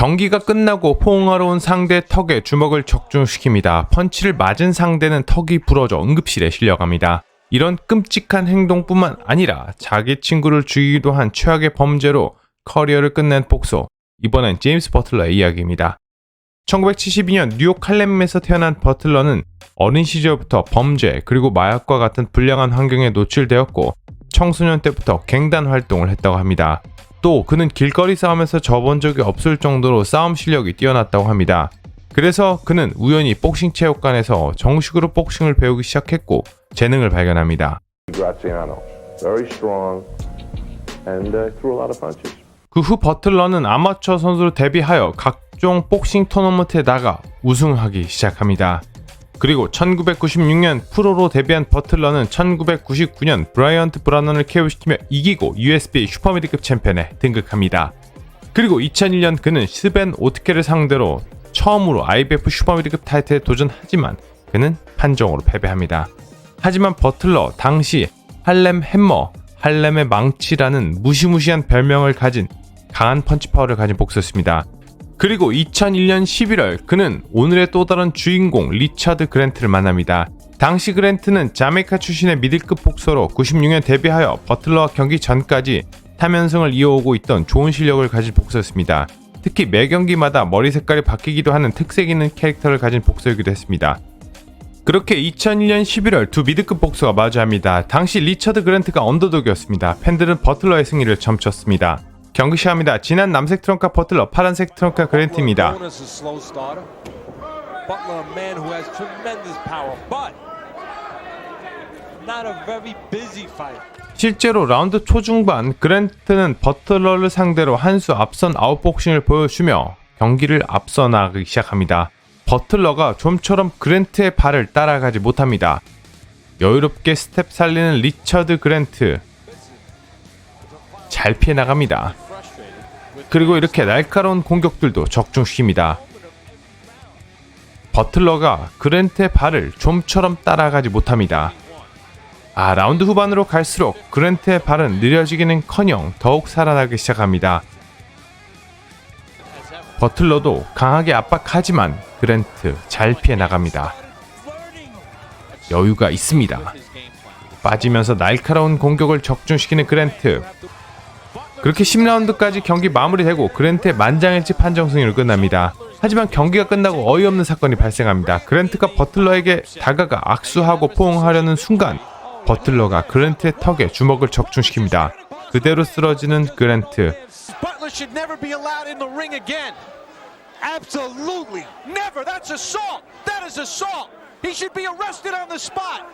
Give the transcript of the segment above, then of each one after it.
경기가 끝나고 포옹하러 온 상대 턱에 주먹을 적중시킵니다. 펀치를 맞은 상대는 턱이 부러져 응급실에 실려갑니다. 이런 끔찍한 행동뿐만 아니라 자기 친구를 죽이기도 한 최악의 범죄로 커리어를 끝낸 복소. 이번엔 제임스 버틀러의 이야기입니다. 1972년 뉴욕 할렘에서 태어난 버틀러는 어린 시절부터 범죄 그리고 마약과 같은 불량한 환경에 노출되었고 청소년 때부터 갱단 활동을 했다고 합니다. 또 그는 길거리 싸움에서 져본 적이 없을 정도로 싸움 실력이 뛰어났다고 합니다. 그래서 그는 우연히 복싱 체육관에서 정식으로 복싱을 배우기 시작했고 재능을 발견합니다. 그 후 버틀러는 아마추어 선수로 데뷔하여 각종 복싱 토너먼트에 나가 우승하기 시작합니다. 그리고 1996년 프로로 데뷔한 버틀러는 1999년 브라이언트 브라넌을 KO시키며 이기고 USBA 슈퍼미드급 챔피언에 등극합니다. 그리고 2001년 그는 스벤 오트케를 상대로 처음으로 IBF 슈퍼미드급 타이틀에 도전하지만 그는 판정으로 패배합니다. 하지만 버틀러 당시 할렘 해머, 할렘의 망치라는 무시무시한 별명을 가진 강한 펀치 파워를 가진 복서였습니다. 그리고 2001년 11월 그는 오늘의 또 다른 주인공 리처드 그랜트를 만납니다. 당시 그랜트는 자메이카 출신의 미들급 복서로 96년 데뷔하여 버틀러와 경기 전까지 3연승을 이어오고 있던 좋은 실력을 가진 복서였습니다. 특히 매 경기마다 머리 색깔이 바뀌기도 하는 특색 있는 캐릭터를 가진 복서이기도 했습니다. 그렇게 2001년 11월 두 미드급 복서가 마주합니다. 당시 리처드 그랜트가 언더독이었습니다. 팬들은 버틀러의 승리를 점쳤습니다. 경기 시작합니다. 진한 남색 트렁카 버틀러, 파란색 트렁카 그랜트입니다. 실제로 라운드 초중반 그랜트는 버틀러를 상대로 한 수 앞선 아웃복싱을 보여주며 경기를 앞서 나가기 시작합니다. 버틀러가 좀처럼 그랜트의 발을 따라가지 못합니다. 여유롭게 스텝 살리는 리처드 그랜트 잘 피해 나갑니다. 그리고 이렇게 날카로운 공격들도 적중시킵니다. 버틀러가 그랜트의 발을 좀처럼 따라가지 못합니다. 라운드 후반으로 갈수록 그랜트의 발은 느려지기는커녕 더욱 살아나기 시작합니다. 버틀러도 강하게 압박하지만 그랜트 잘 피해 나갑니다. 여유가 있습니다. 빠지면서 날카로운 공격을 적중시키는 그랜트. 그렇게 10라운드까지 경기 마무리되고 그랜트의 만장일치 판정 승리로 끝납니다. 하지만 경기가 끝나고 어이없는 사건이 발생합니다. 그랜트가 버틀러에게 다가가 악수하고 포옹하려는 순간 버틀러가 그랜트의 턱에 주먹을 적중시킵니다. 그대로 쓰러지는 그랜트. Absolutely never. That's assault. That is assault. He should be arrested on the spot.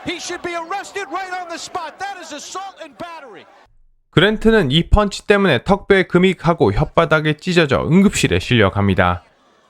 He should be arrested right on the spot. That is assault and battery. 그랜트는 이 펀치 때문에 턱뼈에 금이 가고 혓바닥에 찢어져 응급실에 실려갑니다.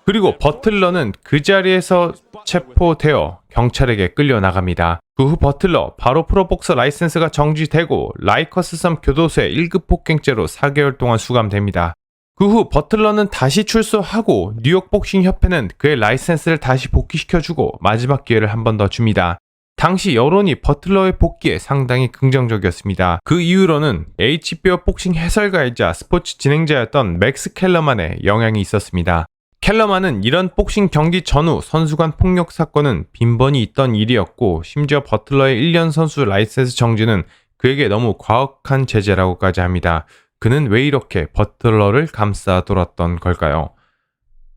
그리고 버틀러는 그 자리에서 체포되어 경찰에게 끌려나갑니다. 그 후 버틀러 바로 프로복서 라이센스가 정지되고 라이커스 섬 교도소에 1급 폭행죄로 4개월 동안 수감됩니다. 그 후 버틀러는 다시 출소하고 뉴욕 복싱 협회는 그의 라이센스를 다시 복귀시켜주고 마지막 기회를 한 번 더 줍니다. 당시 여론이 버틀러의 복귀에 상당히 긍정적이었습니다. 그 이후로는 HBO 복싱 해설가이자 스포츠 진행자였던 맥스 켈러만의 영향이 있었습니다. 켈러만은 이런 복싱 경기 전후 선수 간 폭력 사건은 빈번히 있던 일이었고 심지어 버틀러의 1년 선수 라이센스 정지는 그에게 너무 과혹한 제재라고까지 합니다. 그는 왜 이렇게 버틀러를 감싸돌았던 걸까요?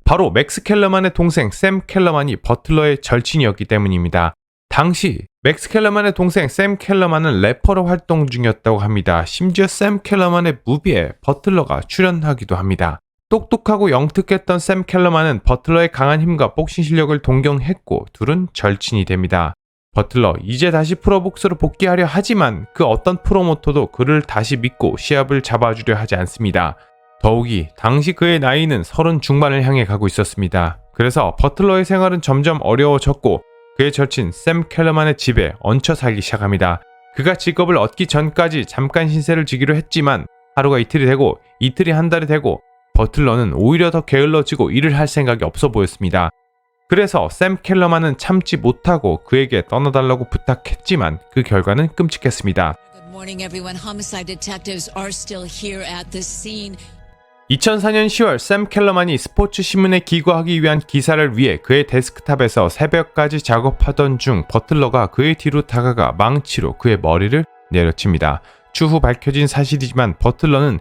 바로 맥스 켈러만의 동생 샘 켈러만이 버틀러의 절친이었기 때문입니다. 당시 맥스 켈러만의 동생 샘 켈러만은 래퍼로 활동 중이었다고 합니다. 심지어 샘 켈러만의 무비에 버틀러가 출연하기도 합니다. 똑똑하고 영특했던 샘 켈러만은 버틀러의 강한 힘과 복싱 실력을 동경했고 둘은 절친이 됩니다. 버틀러 이제 다시 프로복서로 복귀하려 하지만 그 어떤 프로모터도 그를 다시 믿고 시합을 잡아주려 하지 않습니다. 더욱이 당시 그의 나이는 30 중반을 향해 가고 있었습니다. 그래서 버틀러의 생활은 점점 어려워졌고 그의 절친 샘 켈러만의 집에 얹혀 살기 시작합니다. 그가 직업을 얻기 전까지 잠깐 신세를 지기로 했지만 하루가 이틀이 되고 이틀이 한 달이 되고 버틀러는 오히려 더 게을러지고 일을 할 생각이 없어 보였습니다. 그래서 샘 켈러만은 참지 못하고 그에게 떠나달라고 부탁했지만 그 결과는 끔찍했습니다. 2004년 10월 샘 켈러만이 스포츠 신문에 기고하기 위한 기사를 위해 그의 데스크탑에서 새벽까지 작업하던 중 버틀러가 그의 뒤로 다가가 망치로 그의 머리를 내려칩니다. 추후 밝혀진 사실이지만 버틀러는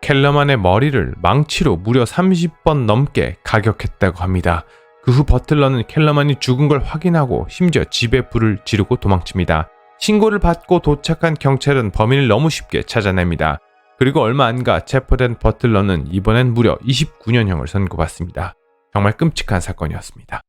켈러만의 머리를 망치로 무려 30번 넘게 가격했다고 합니다. 그 후 버틀러는 켈러만이 죽은 걸 확인하고 심지어 집에 불을 지르고 도망칩니다. 신고를 받고 도착한 경찰은 범인을 너무 쉽게 찾아냅니다. 그리고 얼마 안 가 체포된 버틀러는 이번엔 무려 29년형을 선고받습니다. 정말 끔찍한 사건이었습니다.